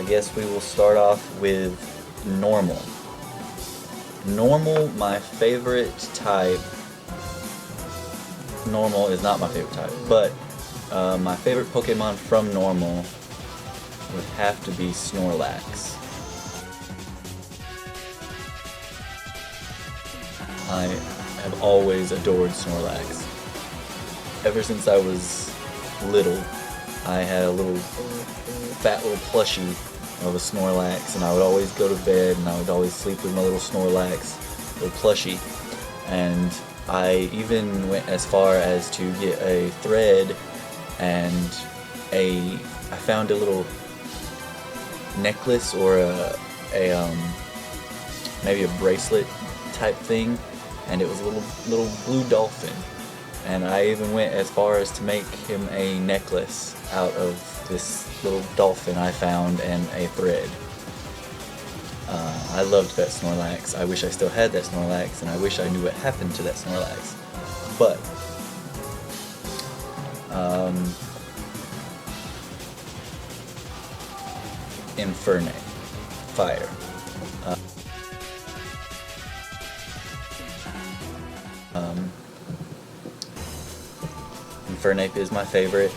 guess we will start off with normal. Normal, my favorite type. Normal is not my favorite type, but my favorite Pokemon from normal would have to be Snorlax. I have always adored Snorlax. Ever since I was little, I had a little fat little plushie of a Snorlax, and I would always go to bed and I would always sleep with my little Snorlax, little plushie. And I even went as far as to get a thread, and I found a little necklace or maybe a bracelet type thing, and it was a little blue dolphin. And I even went as far as to make him a necklace out of this little dolphin I found and a thread. I loved that Snorlax. I wish I still had that Snorlax, and I wish I knew what happened to that Snorlax. But Infernape, fire. Infernape is my favorite.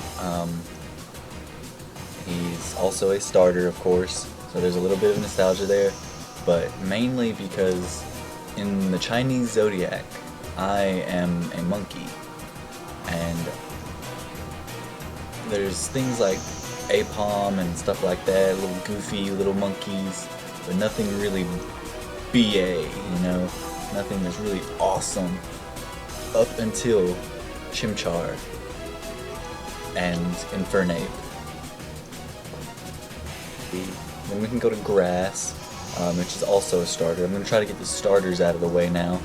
He's also a starter, of course, so there's a little bit of nostalgia there, but mainly because in the Chinese zodiac, I am a monkey, and there's things like Apom and stuff like that, little goofy little monkeys, but nothing really BA, you know, nothing that's really awesome up until Chimchar and Infernape. Then we can go to Grass, which is also a starter. I'm going to try to get the starters out of the way now.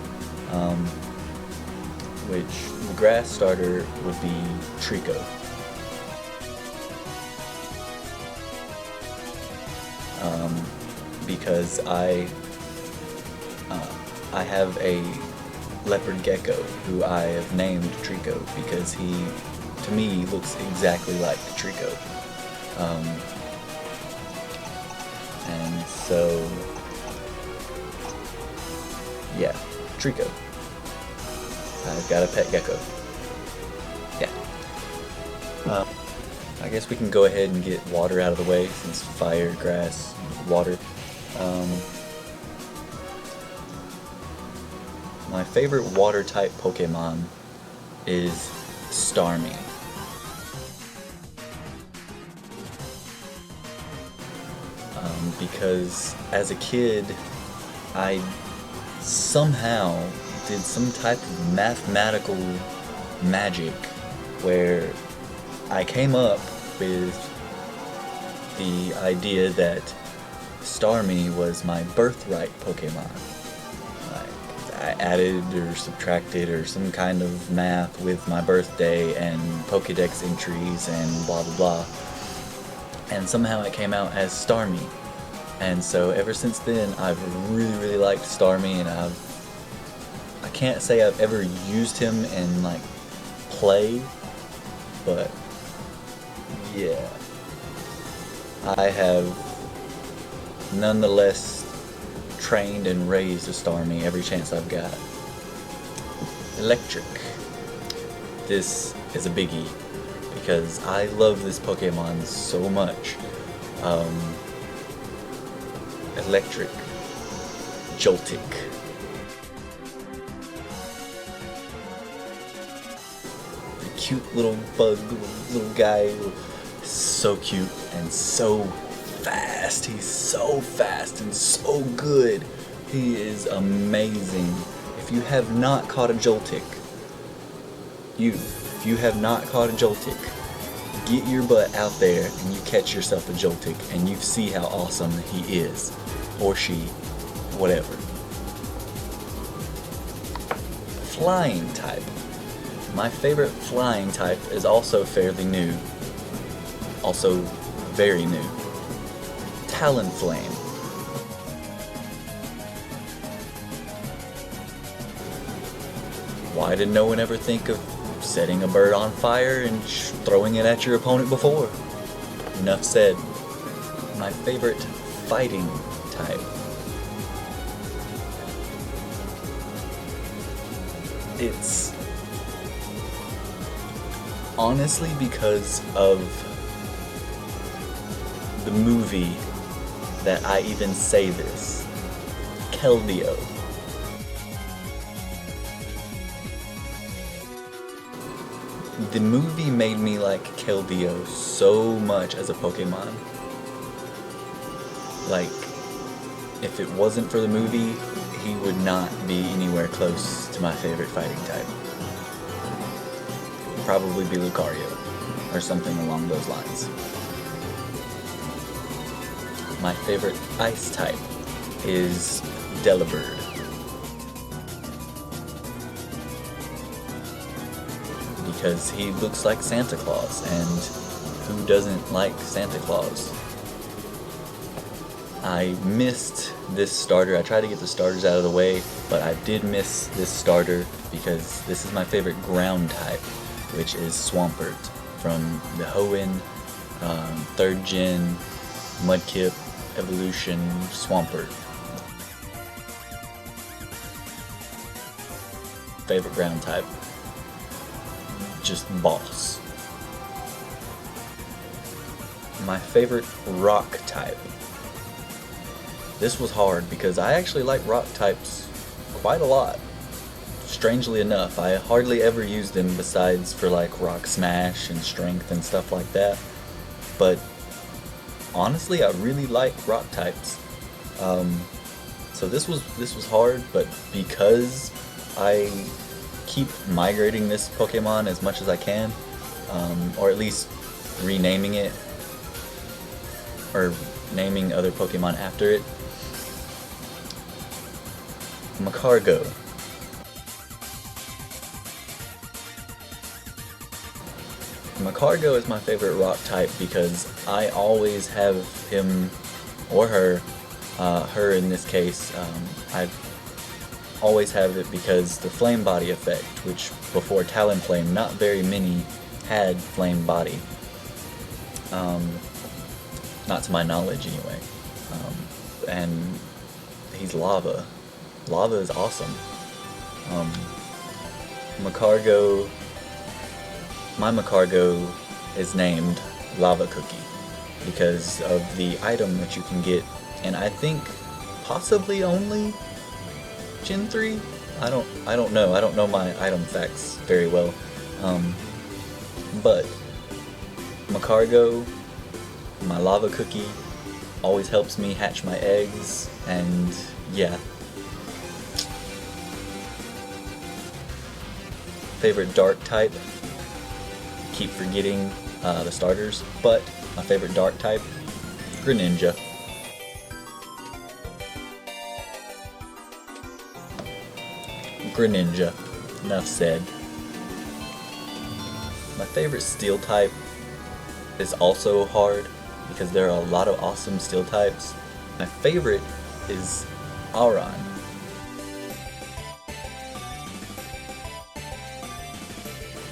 Which the Grass starter would be Trico. Because I have a leopard gecko who I have named Trico because he, to me, looks exactly like Trico. And so, yeah, Trico. I've got a pet gecko. Yeah. I guess we can go ahead and get water out of the way since fire, grass, water. My favorite water type Pokemon is Starmie. Because as a kid, I somehow did some type of mathematical magic where I came up with the idea that Starmie was my birthright Pokemon. I added or subtracted or some kind of math with my birthday and Pokédex entries and blah blah blah, and somehow it came out as Starmie. And so ever since then, I've really liked Starmie, and I can't say I've ever used him in like play, but yeah, I have nonetheless trained and raised a Starmie every chance I've got. Electric. This is a biggie because I love this Pokemon so much. Electric. Joltik. The cute little bug, little guy, so cute and so fast. He's so fast and so good. He is amazing. If you have not caught a Joltik, if you have not caught a Joltik, get your butt out there and you catch yourself a Joltik and you see how awesome he is. Or she, whatever. Flying type. My favorite flying type is also fairly new. Also very new. Talonflame. Why did no one ever think of setting a bird on fire and throwing it at your opponent before? Enough said. My favorite fighting type. It's honestly because of the movie that I even say this. Keldeo. The movie made me like Keldeo so much as a Pokemon. Like, if it wasn't for the movie, he would not be anywhere close to my favorite fighting type. It would probably be Lucario, or something along those lines. My favorite ice type is Delibird. Because he looks like Santa Claus, and who doesn't like Santa Claus? I missed this starter. I tried to get the starters out of the way, but I did miss this starter because this is my favorite ground type, which is Swampert from the Hoenn 3rd Gen Mudkip Evolution Swampert. Favorite ground type. Just boss. My favorite rock type. This was hard because I actually like rock types quite a lot. Strangely enough, I hardly ever use them besides for like rock smash and strength and stuff like that. But honestly, I really like rock types. So this was hard, but because I keep migrating this Pokemon as much as I can, or at least renaming it, or naming other Pokemon after it. Macargo. Macargo is my favorite rock type because I always have him, or her, her in this case, I always have it because the flame body effect, which before Talonflame not very many had flame body. Not to my knowledge anyway. And he's lava. Lava is awesome. Macargo, my Macargo is named Lava Cookie because of the item that you can get, and I think possibly only Gen 3? I don't know. I don't know my item facts very well. But Macargo, my Lava Cookie, always helps me hatch my eggs, and yeah. Favorite dark type? Keep forgetting the starters, but my favorite dark type? Greninja. Greninja. Enough said. My favorite steel type is also hard because there are a lot of awesome steel types. My favorite is Aron.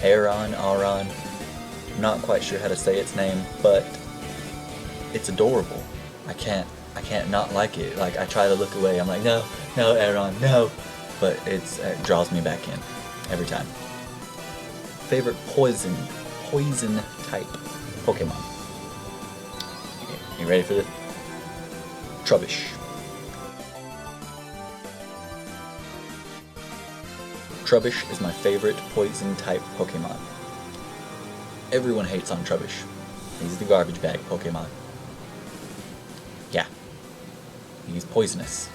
Aron. I'm not quite sure how to say its name, but it's adorable. I can't not like it. Like, I try to look away. I'm like, no, Aron, no. But it draws me back in every time. Favorite poison type Pokemon. Okay, you ready for this? Trubbish. Trubbish is my favorite poison type Pokemon. Everyone hates on Trubbish. He's the garbage bag Pokemon. Yeah. He's poisonous.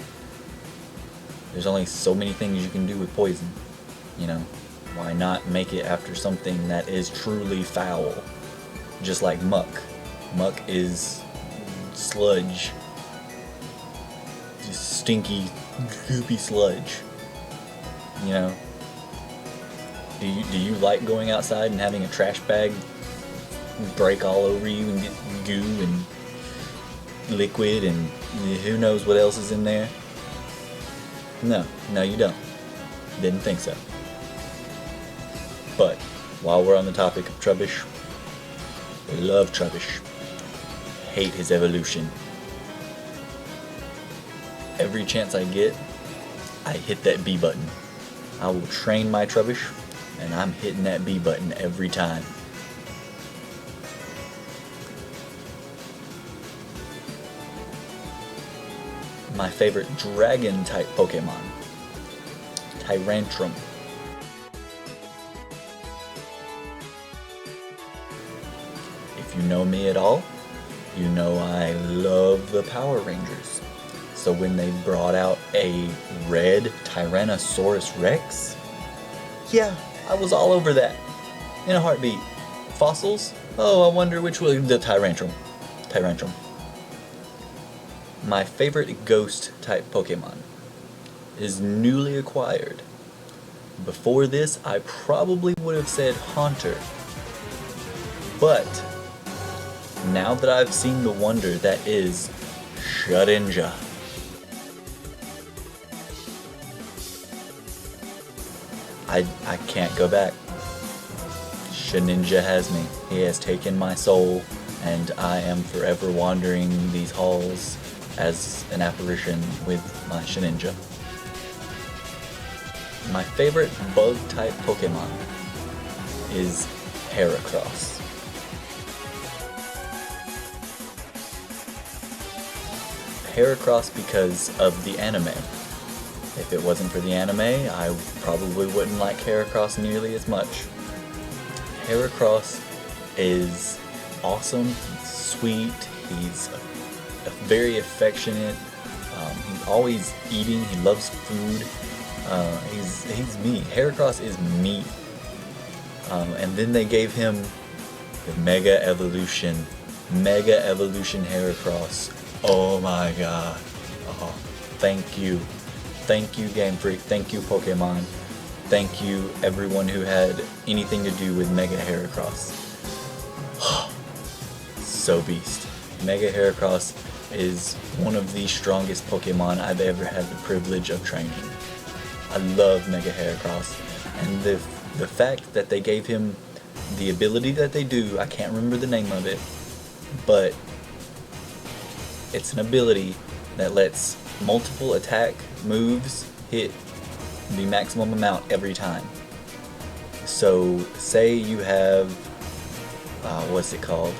There's only so many things you can do with poison. You know, why not make it after something that is truly foul? Just like Muck. Muck is sludge. Just stinky, goopy sludge. You know? Do you like going outside and having a trash bag break all over you and get goo and liquid and who knows what else is in there? No, you don't. Didn't think so. But while we're on the topic of Trubbish, I love Trubbish. Hate his evolution. every chance I get, I hit that B button. I will train my Trubbish, and I'm hitting that B button every time. My favorite dragon type Pokemon, Tyrantrum. If you know me at all, you know I love the Power Rangers. So when they brought out a red Tyrannosaurus Rex, yeah, I was all over that in a heartbeat. Fossils? Oh, I wonder which one. The Tyrantrum. Tyrantrum. My favorite ghost type Pokemon is newly acquired. Before this, I probably would have said Haunter. But now that I've seen the wonder that is Shedinja, I can't go back. Shedinja has me. He has taken my soul, and I am forever wandering these halls as an apparition with my Shedinja. My favorite bug type Pokemon is Heracross. Heracross because of the anime. If it wasn't for the anime, I probably wouldn't like Heracross nearly as much. Heracross is awesome, sweet, he's very affectionate, he's always eating, he loves food, he's me. Heracross is me. And then they gave him the Mega Evolution Heracross. Oh my god. Oh, thank you. Thank you, Game Freak. Thank you, Pokemon. Thank you, everyone who had anything to do with Mega Heracross. So beast. Mega Heracross is one of the strongest Pokemon I've ever had the privilege of training. I love Mega Heracross. And the fact that they gave him the ability that they do, I can't remember the name of it, but it's an ability that lets multiple attack moves hit the maximum amount every time. So say you have what's it called?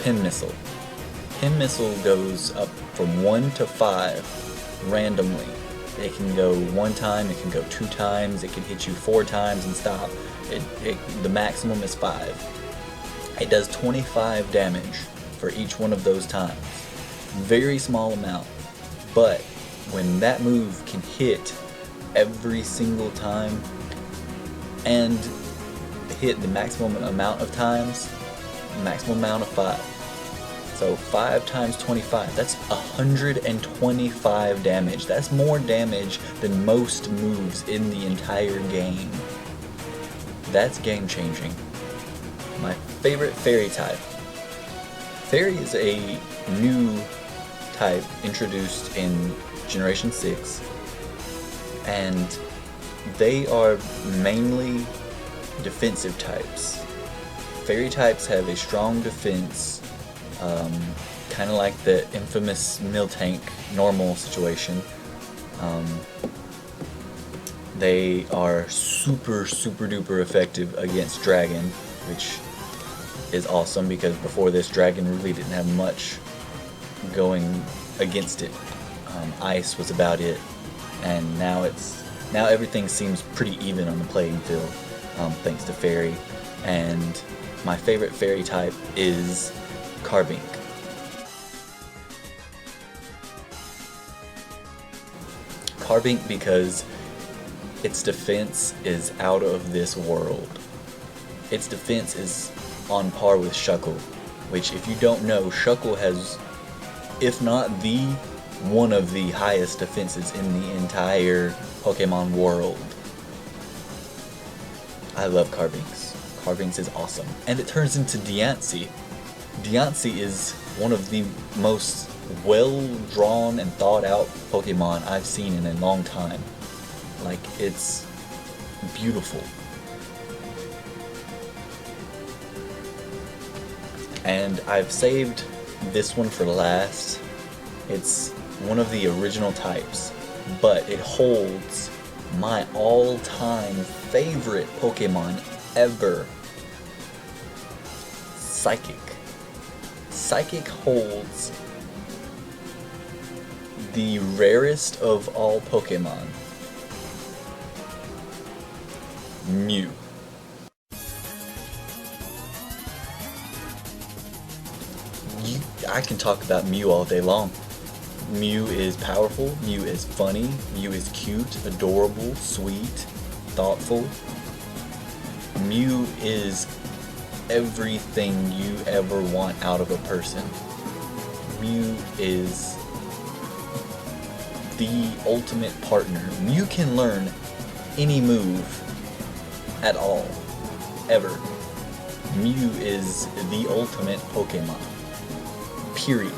Pin Missile. Pin Missile goes up from 1 to 5 randomly. It can go 1 time, it can go 2 times, it can hit you 4 times and stop. The maximum is 5. It does 25 damage for each one of those times. Very small amount, but when that move can hit every single time and hit the maximum amount of times, maximum amount of 5. So 5 times 25, that's 125 damage. That's more damage than most moves in the entire game. That's game changing. My favorite fairy type. Fairy is a new type introduced in Generation 6, and they are mainly defensive types. Fairy types have a strong defense, kind of like the infamous Miltank normal situation. They are super duper effective against Dragon, which is awesome because before this Dragon really didn't have much going against it. Ice was about it, and now everything seems pretty even on the playing field, thanks to Fairy. And my favorite Fairy type is Carbink. Carbink because its defense is out of this world. Its defense is on par with Shuckle, which, if you don't know, Shuckle has, if not one of the highest defenses in the entire Pokemon world. I love Carbinks. Carbinks is awesome. And it turns into Diancie. Diancie is one of the most well-drawn and thought-out Pokemon I've seen in a long time. Like, it's beautiful. And I've saved this one for last. It's one of the original types, but it holds my all-time favorite Pokemon ever, Psychic. Psychic holds the rarest of all Pokemon, Mew. I can talk about Mew all day long. Mew is powerful, Mew is funny, Mew is cute, adorable, sweet, thoughtful. Mew is everything you ever want out of a person. Mew is the ultimate partner. Mew can learn any move at all, ever. Mew is the ultimate Pokemon. Period.